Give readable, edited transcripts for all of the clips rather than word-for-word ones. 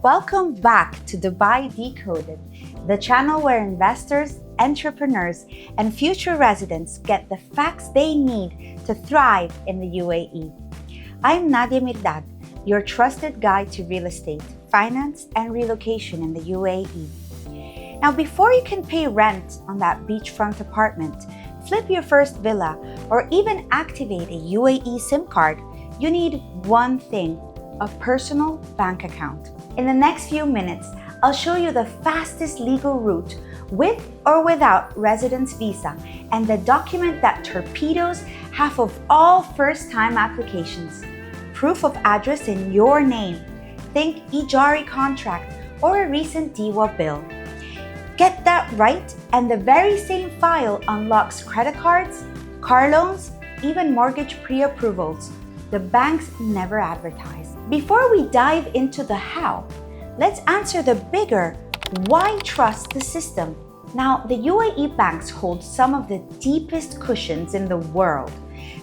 Welcome back to Dubai Decoded, the channel where investors, entrepreneurs, and future residents get the facts they need to thrive in the UAE. I'm Nadia Mirdad, your trusted guide to real estate, finance, and relocation in the UAE. Now, before you can pay rent on that beachfront apartment, flip your first villa, or even activate a UAE SIM card, you need one thing: a personal bank account. In the next few minutes, I'll show you the fastest legal route with or without residence visa and the document that torpedoes half of all first-time applications. Proof of address in your name. Think Ejari contract or a recent DEWA bill. Get that right, and the very same file unlocks credit cards, car loans, even mortgage pre-approvals. The banks never advertise. Before we dive into the how, let's answer the bigger why trust the system. Now, the UAE banks hold some of the deepest cushions in the world.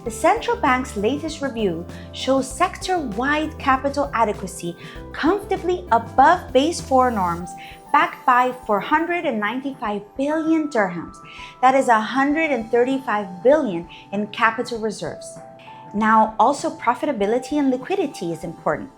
The central bank's latest review shows sector-wide capital adequacy comfortably above base 4 norms, backed by 495 billion dirhams. That is 135 billion in capital reserves. Now, also profitability and liquidity is important.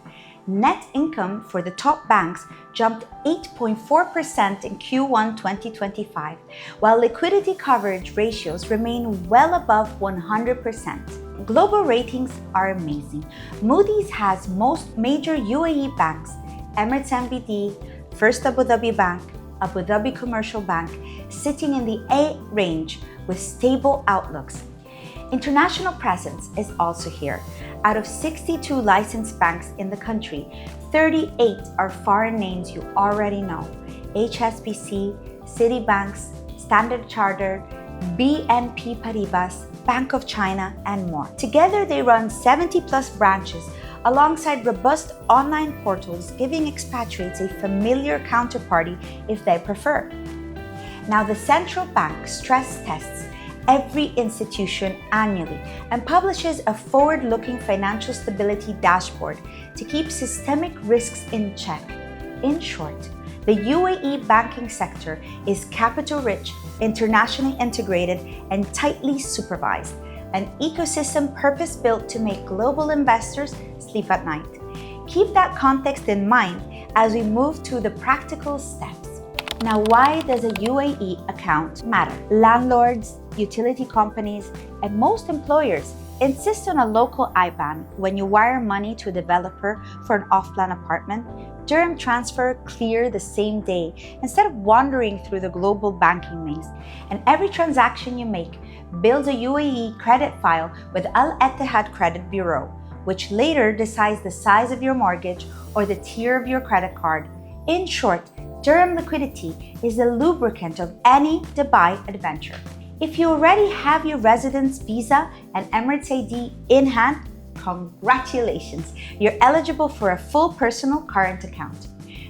Net income for the top banks jumped 8.4% in Q1 2025, while liquidity coverage ratios remain well above 100%. Global ratings are amazing. Moody's has most major UAE banks, Emirates NBD, First Abu Dhabi Bank, Abu Dhabi Commercial Bank, sitting in the A range with stable outlooks. International presence is also here. Out of 62 licensed banks in the country, 38 are foreign names you already know: HSBC, Citibanks, Standard Chartered, BNP Paribas, Bank of China, and more. Together, they run 70+ branches alongside robust online portals, giving expatriates a familiar counterparty if they prefer. Now, the central bank stress tests every institution annually and publishes a forward-looking financial stability dashboard to keep systemic risks in check. In short, the UAE banking sector is capital-rich, internationally integrated, and tightly supervised, an ecosystem purpose-built to make global investors sleep at night. Keep that context in mind as we move to the practical steps. Now, why does a UAE account matter? Landlords, utility companies, and most employers insist on a local IBAN when you wire money to a developer for an off-plan apartment. Dirham transfer clear the same day instead of wandering through the global banking maze. And every transaction you make builds a UAE credit file with Al Ittihad Credit Bureau, which later decides the size of your mortgage or the tier of your credit card. In short, dirham liquidity is the lubricant of any Dubai adventure. If you already have your residence visa and Emirates ID in hand, congratulations! You're eligible for a full personal current account.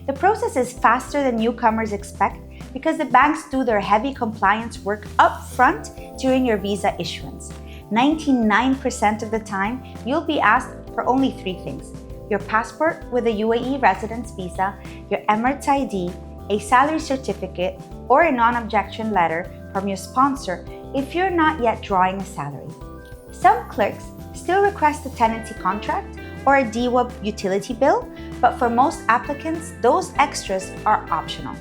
The process is faster than newcomers expect because the banks do their heavy compliance work up front during your visa issuance. 99% of the time, you'll be asked for only 3 things: your passport with a UAE residence visa, your Emirates ID, a salary certificate, or a non-objection letter from your sponsor if you're not yet drawing a salary. Some clerks still request a tenancy contract or a DEWA utility bill, but for most applicants, those extras are optional.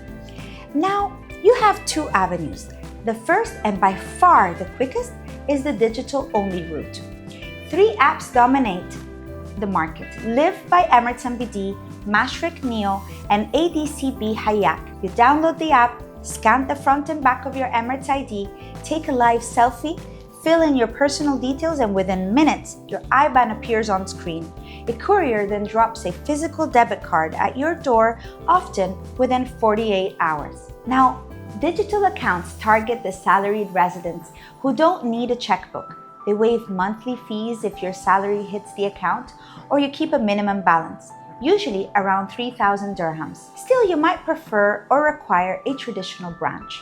Now, you have 2 avenues. The first, and by far the quickest, is the digital-only route. 3 apps dominate the market: Liv by Emirates NBD, Mashreq Neo, and ADCB Hayak. You download the app, scan the front and back of your Emirates ID, take a live selfie, fill in your personal details, and within minutes, your IBAN appears on screen. A courier then drops a physical debit card at your door, often within 48 hours. Now, digital accounts target the salaried residents who don't need a checkbook. They waive monthly fees if your salary hits the account, or you keep a minimum balance, usually around 3,000 dirhams. Still, you might prefer or require a traditional branch.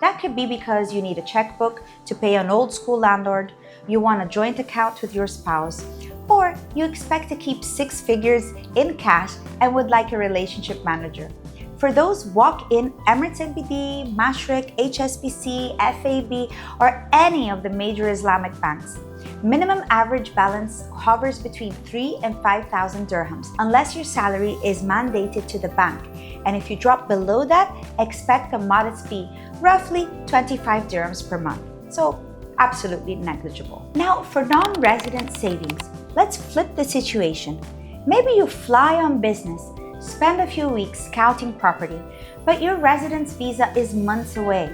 That could be because you need a checkbook to pay an old school landlord, you want a joint account with your spouse, or you expect to keep 6 figures in cash and would like a relationship manager. For those walk-in Emirates NBD, Mashreq, HSBC, FAB, or any of the major Islamic banks, minimum average balance hovers between 3,000 and 5,000 dirhams unless your salary is mandated to the bank. And if you drop below that, expect a modest fee, roughly 25 dirhams per month. So absolutely negligible. Now for non-resident savings, let's flip the situation. Maybe you fly on business, spend a few weeks scouting property, but your residence visa is months away.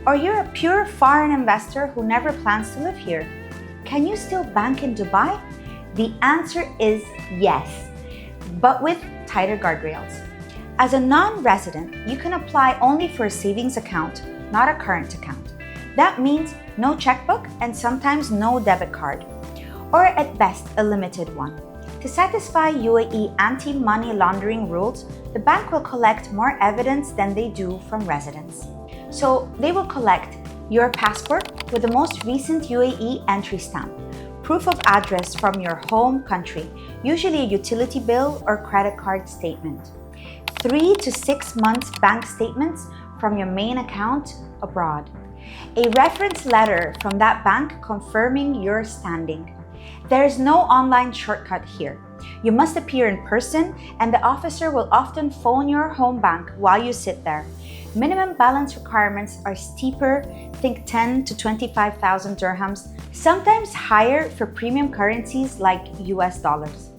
Or you're a pure foreign investor who never plans to live here. Can you still bank in Dubai? The answer is yes, but with tighter guardrails. As a non-resident, you can apply only for a savings account, not a current account. That means no checkbook and sometimes no debit card, or at best a limited one. To satisfy UAE anti-money laundering rules, the bank will collect more evidence than they do from residents. So they will collect your passport with the most recent UAE entry stamp, proof of address from your home country, usually a utility bill or credit card statement, 3 to 6 months bank statements from your main account abroad, a reference letter from that bank confirming your standing. There is no online shortcut here. You must appear in person, and the officer will often phone your home bank while you sit there. Minimum balance requirements are steeper, think 10 to 25,000 dirhams, sometimes higher for premium currencies like US dollars.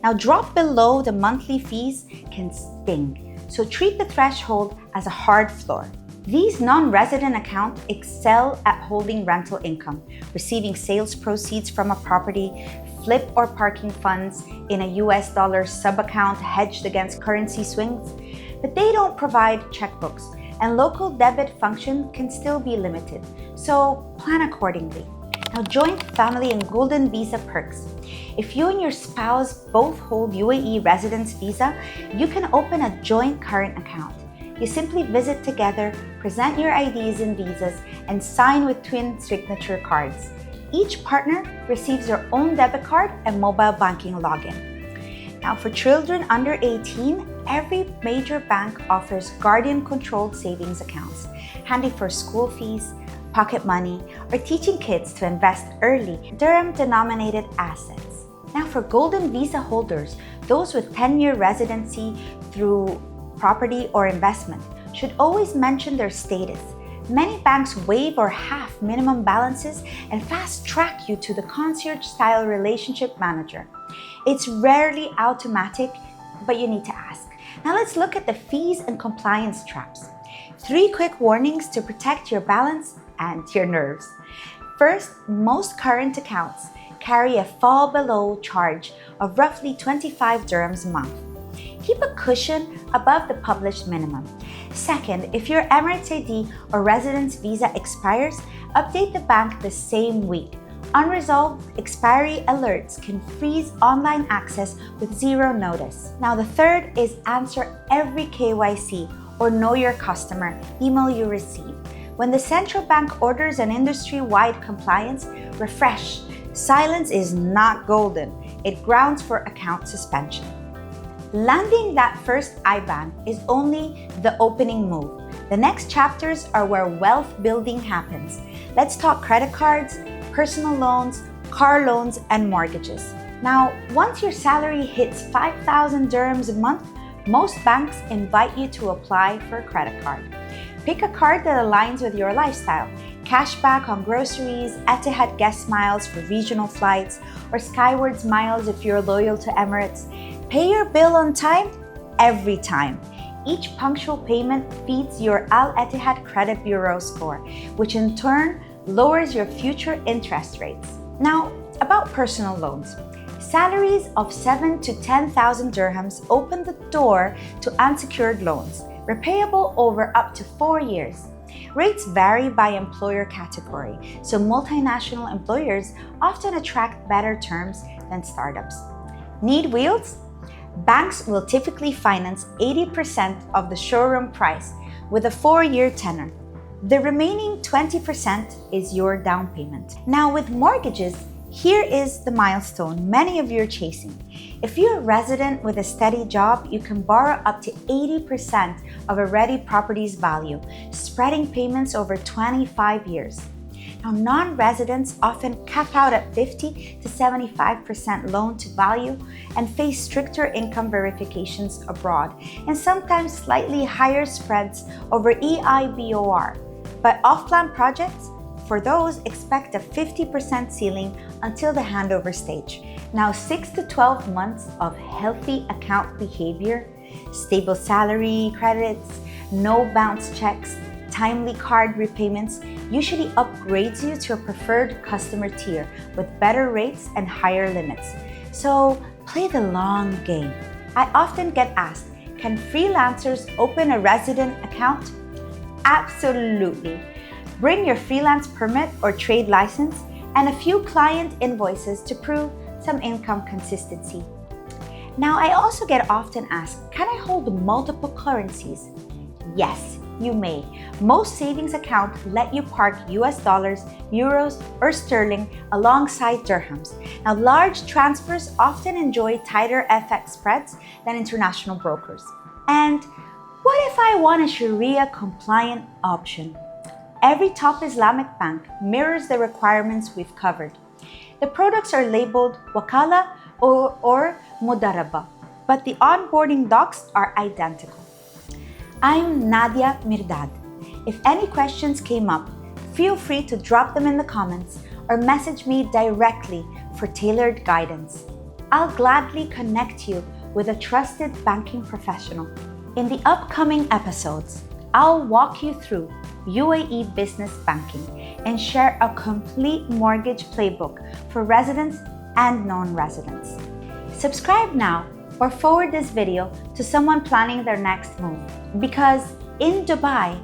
Now, drop below the monthly fees can sting, so treat the threshold as a hard floor. These non-resident accounts excel at holding rental income, receiving sales proceeds from a property, flip or parking funds in a US dollar sub-account hedged against currency swings, but they don't provide checkbooks, and local debit function can still be limited, so plan accordingly. Now, joint family and golden visa perks. If you and your spouse both hold UAE residence visa, you can open a joint current account. You simply visit together, present your IDs and visas, and sign with twin signature cards. Each partner receives their own debit card and mobile banking login. Now, for children under 18, every major bank offers guardian-controlled savings accounts, handy for school fees, pocket money, or teaching kids to invest early dirham-denominated assets. Now, for golden visa holders, those with 10-year residency through property or investment, should always mention their status. Many banks waive or half minimum balances and fast-track you to the concierge-style relationship manager. It's rarely automatic, but you need to ask. Now let's look at the fees and compliance traps. 3 quick warnings to protect your balance and your nerves. First, most current accounts carry a fall below charge of roughly 25 dirhams a month. Keep a cushion above the published minimum. Second, if your Emirates ID or residence visa expires, update the bank the same week. Unresolved expiry alerts can freeze online access with 0 notice. Now, the third is answer every KYC or know your customer email you receive. When the central bank orders an industry-wide compliance, refresh. Silence is not golden. It grounds for account suspension. Landing that first IBAN is only the opening move. The next chapters are where wealth building happens. Let's talk credit cards, personal loans, car loans, and mortgages. Now, once your salary hits 5,000 dirhams a month, most banks invite you to apply for a credit card. Pick a card that aligns with your lifestyle. Cashback on groceries, Etihad guest miles for regional flights, or Skywards miles if you're loyal to Emirates. Pay your bill on time, every time. Each punctual payment feeds your Al Etihad Credit Bureau score, which in turn lowers your future interest rates. Now, about personal loans. Salaries of 7,000 to 10,000 dirhams open the door to unsecured loans, repayable over up to 4 years. Rates vary by employer category, so multinational employers often attract better terms than startups. Need wheels? Banks will typically finance 80% of the showroom price with a 4-year tenor. The remaining 20% is your down payment. Now with mortgages, here is the milestone many of you are chasing. If you're a resident with a steady job, you can borrow up to 80% of a ready property's value, spreading payments over 25 years. Now, non-residents often cap out at 50 to 75% loan to value and face stricter income verifications abroad and sometimes slightly higher spreads over EIBOR. But off-plan projects, for those, expect a 50% ceiling until the handover stage. Now, 6 to 12 months of healthy account behavior, stable salary credits, no bounce checks, timely card repayments usually upgrades you to a preferred customer tier with better rates and higher limits. So play the long game. I often get asked, can freelancers open a resident account? Absolutely. Bring your freelance permit or trade license and a few client invoices to prove some income consistency. Now, I also get often asked, can I hold multiple currencies? Yes, you may. Most savings accounts let you park US dollars, euros, or sterling alongside dirhams. Now, large transfers often enjoy tighter FX spreads than international brokers. And what if I want a Sharia-compliant option? Every top Islamic bank mirrors the requirements we've covered. The products are labeled Wakala or Mudaraba, but the onboarding docs are identical. I'm Nadia Mirdad. If any questions came up, feel free to drop them in the comments or message me directly for tailored guidance. I'll gladly connect you with a trusted banking professional. In the upcoming episodes, I'll walk you through UAE business banking and share a complete mortgage playbook for residents and non-residents. Subscribe now or forward this video to someone planning their next move, because in Dubai,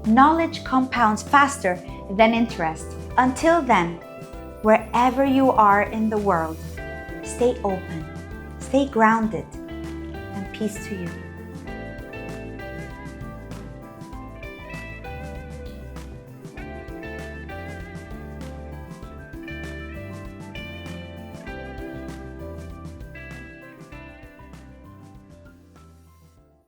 knowledge compounds faster than interest. Until then, wherever you are in the world, stay open, stay grounded, and peace to you.